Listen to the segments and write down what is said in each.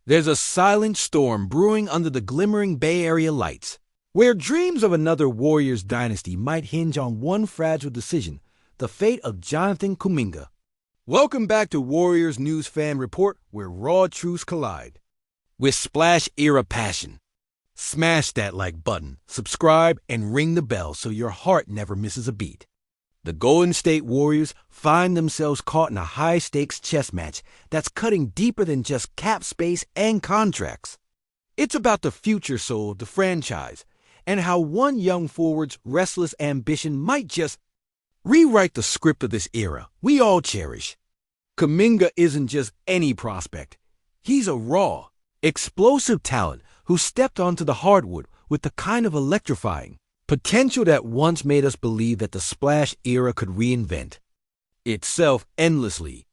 There's a silent storm brewing under the glimmering Bay Area lights, where dreams of another Warriors dynasty might hinge on one fragile decision, the fate of Jonathan Kuminga. Welcome back to Warriors News Fan Report, where raw truths collide with Splash-era passion. Smash that like button, subscribe, and ring the bell so your heart never misses a beat. The Golden State Warriors find themselves caught in a high-stakes chess match that's cutting deeper than just cap space and contracts. It's about the future soul of the franchise and how one young forward's restless ambition might just rewrite the script of this era we all cherish. Kuminga isn't just any prospect. He's a raw, explosive talent who stepped onto the hardwood with the kind of electrifying potential that once made us believe that the Splash era could reinvent itself endlessly.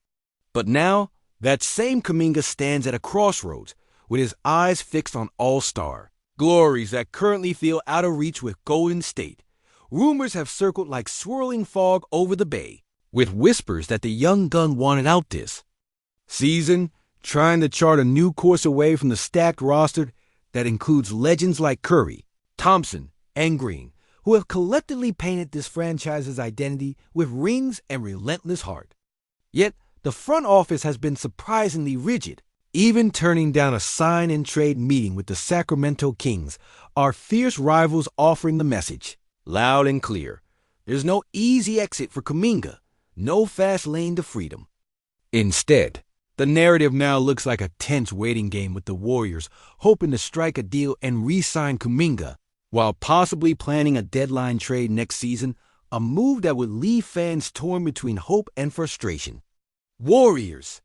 But now, that same Kuminga stands at a crossroads with his eyes fixed on all-star glories that currently feel out of reach with Golden State. Rumors have circled like swirling fog over the Bay, with whispers that the young gun wanted out this season, trying to chart a new course away from the stacked roster that includes legends like Curry, Thompson, and Green, who have collectively painted this franchise's identity with rings and relentless heart. Yet, the front office has been surprisingly rigid, even turning down a sign-and-trade meeting with the Sacramento Kings, our fierce rivals offering the message, loud and clear. There's no easy exit for Kuminga, no fast lane to freedom. Instead, the narrative now looks like a tense waiting game with the Warriors hoping to strike a deal and re-sign Kuminga, while possibly planning a deadline trade next season, a move that would leave fans torn between hope and frustration. Warriors,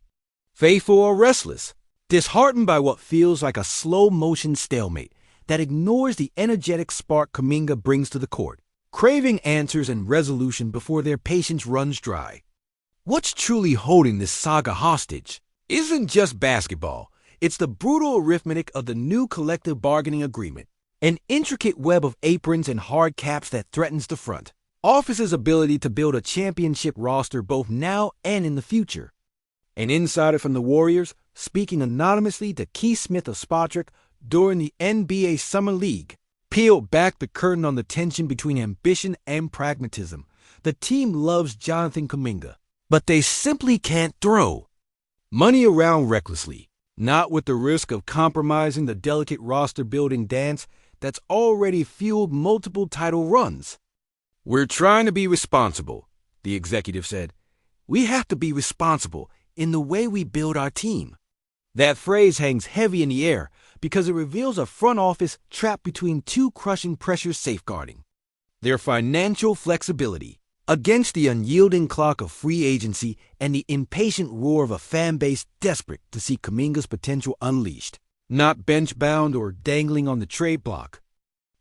faithful or restless, disheartened by what feels like a slow-motion stalemate that ignores the energetic spark Kuminga brings to the court, craving answers and resolution before their patience runs dry. What's truly holding this saga hostage isn't just basketball. It's the brutal arithmetic of the new collective bargaining agreement, an intricate web of aprons and hard caps that threatens the front office's ability to build a championship roster both now and in the future. An insider from the Warriors, speaking anonymously to Keith Smith of Spotric during the NBA Summer League, peeled back the curtain on the tension between ambition and pragmatism. The team loves Jonathan Kuminga, but they simply can't throw money around recklessly, not with the risk of compromising the delicate roster-building dance that's already fueled multiple title runs. "We're trying to be responsible," the executive said. "We have to be responsible in the way we build our team." That phrase hangs heavy in the air because it reveals a front office trapped between two crushing pressures safeguarding their financial flexibility against the unyielding clock of free agency and the impatient roar of a fan base desperate to see Kuminga's potential unleashed, not bench-bound or dangling on the trade block.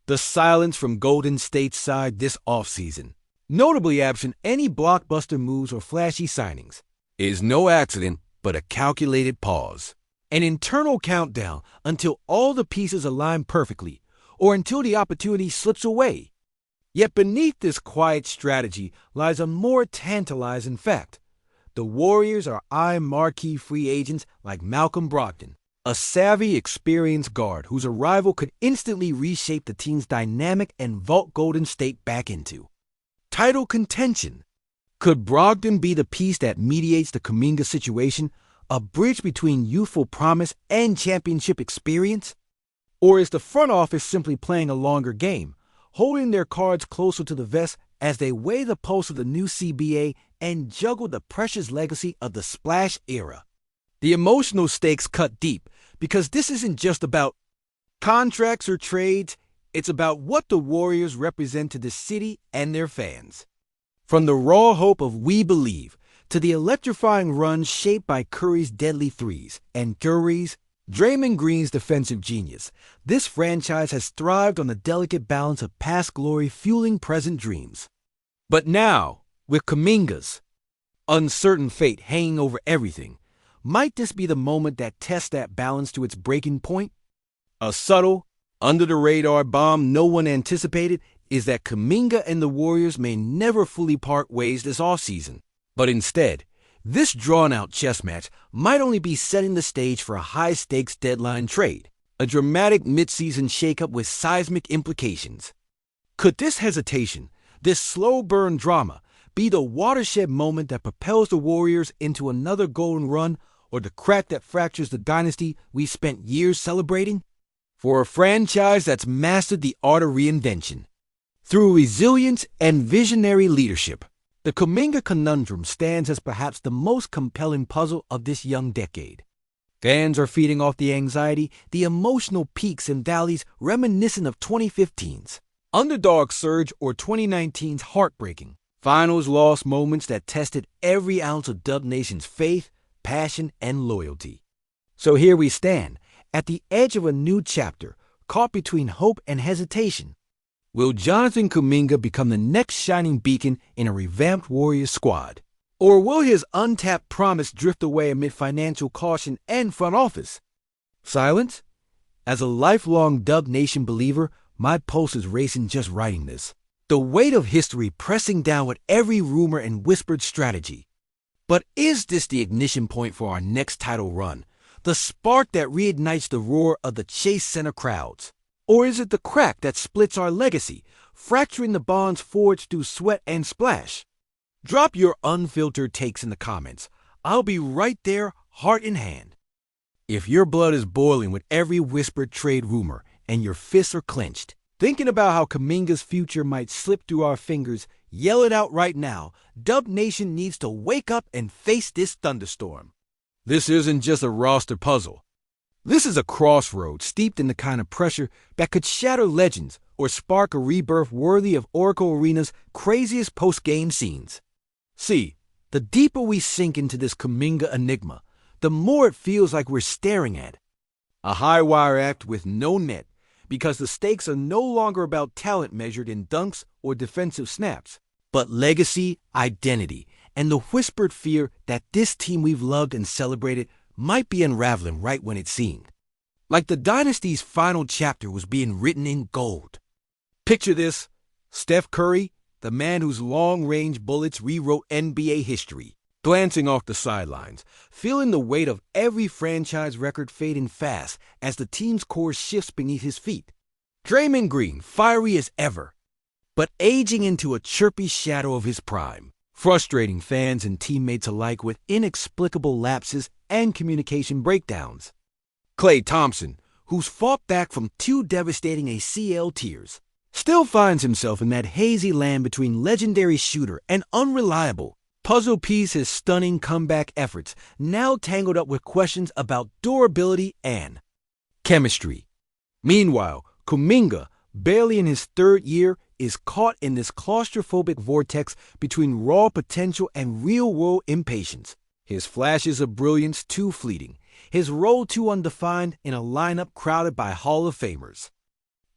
The silence from Golden State's side this offseason, notably absent any blockbuster moves or flashy signings, is no accident but a calculated pause. An internal countdown until all the pieces align perfectly or until the opportunity slips away. Yet beneath this quiet strategy lies a more tantalizing fact. The Warriors are eyeing marquee free agents like Malcolm Brogdon, a savvy, experienced guard whose arrival could instantly reshape the team's dynamic and vault Golden State back into title contention. Could Brogdon be the piece that mediates the Kuminga situation, a bridge between youthful promise and championship experience? Or is the front office simply playing a longer game, holding their cards closer to the vest as they weigh the pulse of the new CBA and juggle the precious legacy of the Splash era? The emotional stakes cut deep because this isn't just about contracts or trades, it's about what the Warriors represent to the city and their fans. From the raw hope of "We Believe" to the electrifying runs shaped by Curry's deadly threes and Draymond Green's defensive genius, this franchise has thrived on the delicate balance of past glory fueling present dreams. But now, with Kuminga's uncertain fate hanging over everything, might this be the moment that tests that balance to its breaking point? A subtle, under-the-radar bomb no one anticipated is that Kuminga and the Warriors may never fully part ways this offseason, but instead This drawn-out chess match might only be setting the stage for a high-stakes deadline trade, a dramatic mid-season shakeup with seismic implications. Could this hesitation, this slow-burn drama, be the watershed moment that propels the Warriors into another golden run, or the crack that fractures the dynasty we spent years celebrating? For a franchise that's mastered the art of reinvention, through resilience and visionary leadership, the Kuminga conundrum stands as perhaps the most compelling puzzle of this young decade. Fans are feeding off the anxiety, the emotional peaks and valleys reminiscent of 2015's underdog surge or 2019's heartbreaking finals loss moments that tested every ounce of Dub Nation's faith, passion, and loyalty. So here we stand, at the edge of a new chapter, caught between hope and hesitation. Will Jonathan Kuminga become the next shining beacon in a revamped Warriors squad? Or will his untapped promise drift away amid financial caution and front office silence? As a lifelong Dub Nation believer, my pulse is racing just writing this. The weight of history pressing down with every rumor and whispered strategy. But is this the ignition point for our next title run? The spark that reignites the roar of the Chase Center crowds? Or is it the crack that splits our legacy, fracturing the bonds forged through sweat and splash? Drop your unfiltered takes in the comments. I'll be right there, heart in hand. If your blood is boiling with every whispered trade rumor and your fists are clenched, thinking about how Kuminga's future might slip through our fingers, yell it out right now. Dub Nation needs to wake up and face this thunderstorm. This isn't just a roster puzzle. This is a crossroads steeped in the kind of pressure that could shatter legends or spark a rebirth worthy of Oracle Arena's craziest post-game scenes. See, the deeper we sink into this Kuminga enigma, the more it feels like we're staring at a high-wire act with no net, because the stakes are no longer about talent measured in dunks or defensive snaps, but legacy, identity, and the whispered fear that this team we've loved and celebrated might be unraveling right when it seemed like the Dynasty's final chapter was being written in gold. Picture this: Steph Curry, the man whose long-range bullets rewrote NBA history, glancing off the sidelines, feeling the weight of every franchise record fading fast as the team's core shifts beneath his feet. Draymond Green, fiery as ever, but aging into a chirpy shadow of his prime, frustrating fans and teammates alike with inexplicable lapses and communication breakdowns. Klay Thompson, who's fought back from 2 devastating ACL tears, still finds himself in that hazy land between legendary shooter and unreliable puzzle piece. His stunning comeback efforts now tangled up with questions about durability and chemistry. Meanwhile, Kuminga, barely in his 3rd year, is caught in this claustrophobic vortex between raw potential and real-world impatience. His flashes of brilliance too fleeting, his role too undefined in a lineup crowded by Hall of Famers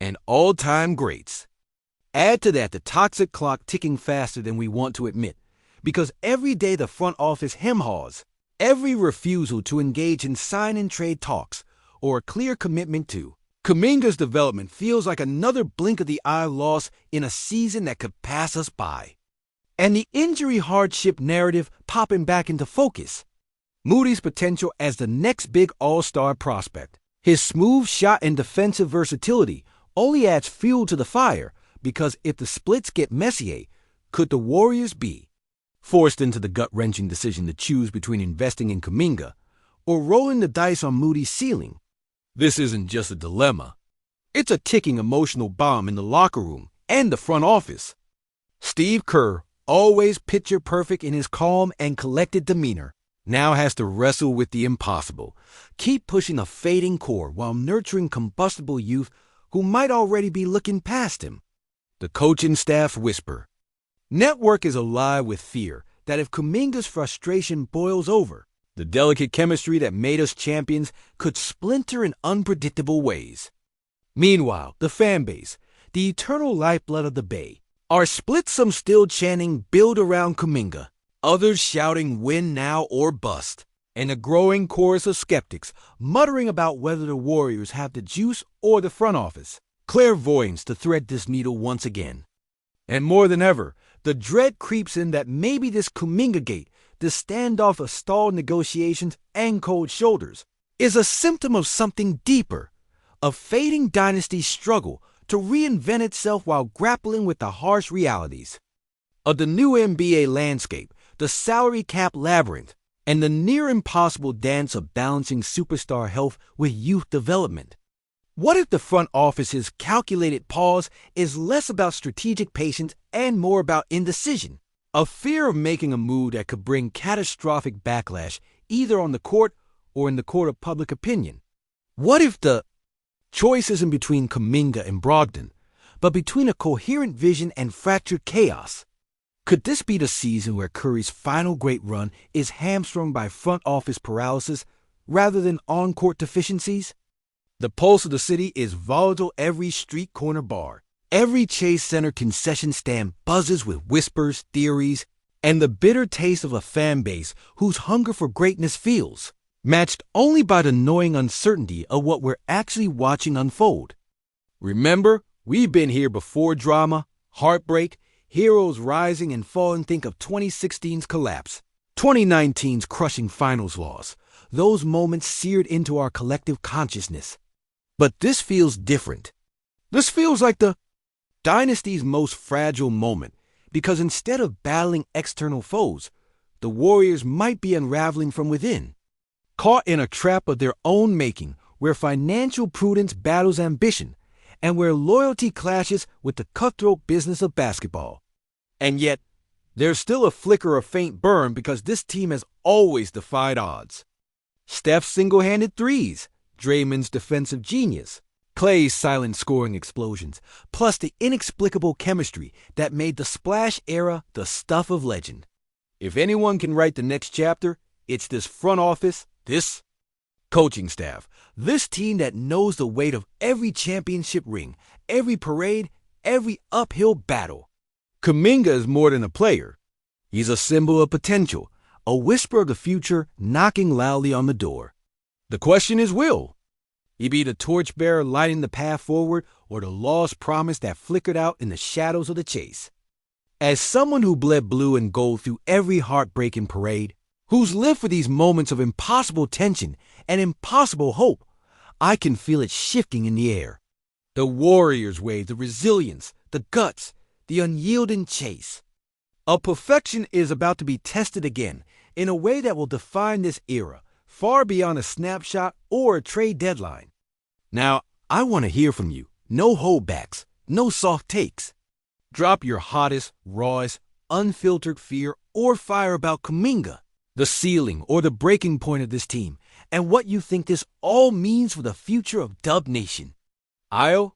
and all-time greats. Add to that the toxic clock ticking faster than we want to admit, because every day the front office hem-haws, every refusal to engage in sign-and-trade talks or a clear commitment to Kuminga's development feels like another blink-of-the-eye loss in a season that could pass us by. And the injury hardship narrative popping back into focus. Moody's potential as the next big all-star prospect. His smooth shot and defensive versatility only adds fuel to the fire, because if the splits get messy, could the Warriors be forced into the gut-wrenching decision to choose between investing in Kuminga or rolling the dice on Moody's ceiling? This isn't just a dilemma. It's a ticking emotional bomb in the locker room and the front office. Steve Kerr, always picture perfect in his calm and collected demeanor, now has to wrestle with the impossible. Keep pushing a fading core while nurturing combustible youth who might already be looking past him. The coaching staff whisper. Network is alive with fear that if Kuminga's frustration boils over, the delicate chemistry that made us champions could splinter in unpredictable ways. Meanwhile, the fanbase, the eternal lifeblood of the Bay, are split, some still chanting build around Kuminga, others shouting win now or bust, and a growing chorus of skeptics muttering about whether the Warriors have the juice or the front office, clairvoyance to thread this needle once again. And more than ever, the dread creeps in that maybe this Kuminga gate, this standoff of stalled negotiations and cold shoulders, is a symptom of something deeper, a fading dynasty's struggle to reinvent itself while grappling with the harsh realities of the new NBA landscape, the salary cap labyrinth, and the near-impossible dance of balancing superstar health with youth development. What if the front office's calculated pause is less about strategic patience and more about indecision, a fear of making a move that could bring catastrophic backlash either on the court or in the court of public opinion? What if the choice isn't between Kuminga and Brogdon, but between a coherent vision and fractured chaos? Could this be the season where Curry's final great run is hamstrung by front office paralysis rather than on-court deficiencies? The pulse of the city is volatile. Every street corner bar, every Chase Center concession stand buzzes with whispers, theories, and the bitter taste of a fan base whose hunger for greatness feels matched only by the gnawing uncertainty of what we're actually watching unfold. Remember, we've been here before: drama, heartbreak, heroes rising and falling. Think of 2016's collapse, 2019's crushing finals loss. Those moments seared into our collective consciousness. But this feels different. This feels like the dynasty's most fragile moment, because instead of battling external foes, the Warriors might be unraveling from within, caught in a trap of their own making, where financial prudence battles ambition, and where loyalty clashes with the cutthroat business of basketball. And yet, there's still a flicker of faint burn because this team has always defied odds. Steph's single-handed threes, Draymond's defensive genius, Klay's silent scoring explosions, plus the inexplicable chemistry that made the Splash era the stuff of legend. If anyone can write the next chapter, it's this front office, this coaching staff, this team that knows the weight of every championship ring, every parade, every uphill battle. Kuminga is more than a player. He's a symbol of potential, a whisper of the future knocking loudly on the door. The question is, will he be the torchbearer lighting the path forward, or the lost promise that flickered out in the shadows of the chase? As someone who bled blue and gold through every heartbreaking parade, who's lived for these moments of impossible tension and impossible hope, I can feel it shifting in the air. The Warriors' way, the resilience, the guts, the unyielding chase. A perfection is about to be tested again in a way that will define this era, far beyond a snapshot or a trade deadline. Now, I want to hear from you. No holdbacks, no soft takes. Drop your hottest, rawest, unfiltered fear or fire about Kuminga, the ceiling or the breaking point of this team, and what you think this all means for the future of Dub Nation. I'll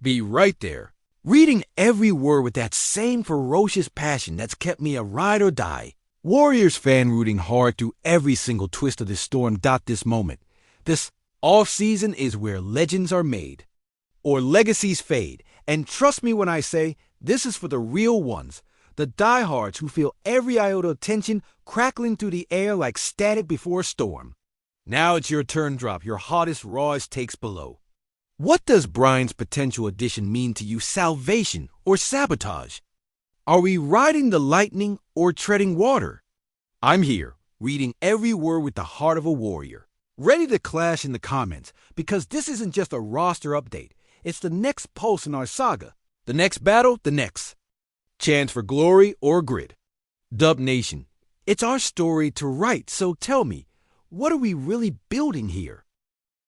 be right there, reading every word with that same ferocious passion that's kept me a ride or die. Warriors fan rooting hard through every single twist of this storm. This moment, this off-season is where legends are made, or legacies fade. And trust me when I say, this is for the real ones, the diehards who feel every iota of tension crackling through the air like static before a storm. Now it's your turn. Drop your hottest, rawest takes below. What does Bryant's potential addition mean to you? Salvation or sabotage? Are we riding the lightning or treading water? I'm here, reading every word with the heart of a warrior, ready to clash in the comments, because this isn't just a roster update. It's the next pulse in our saga, the next battle, the next chance for glory or grit. Dub Nation, it's our story to write, so tell me, what are we really building here?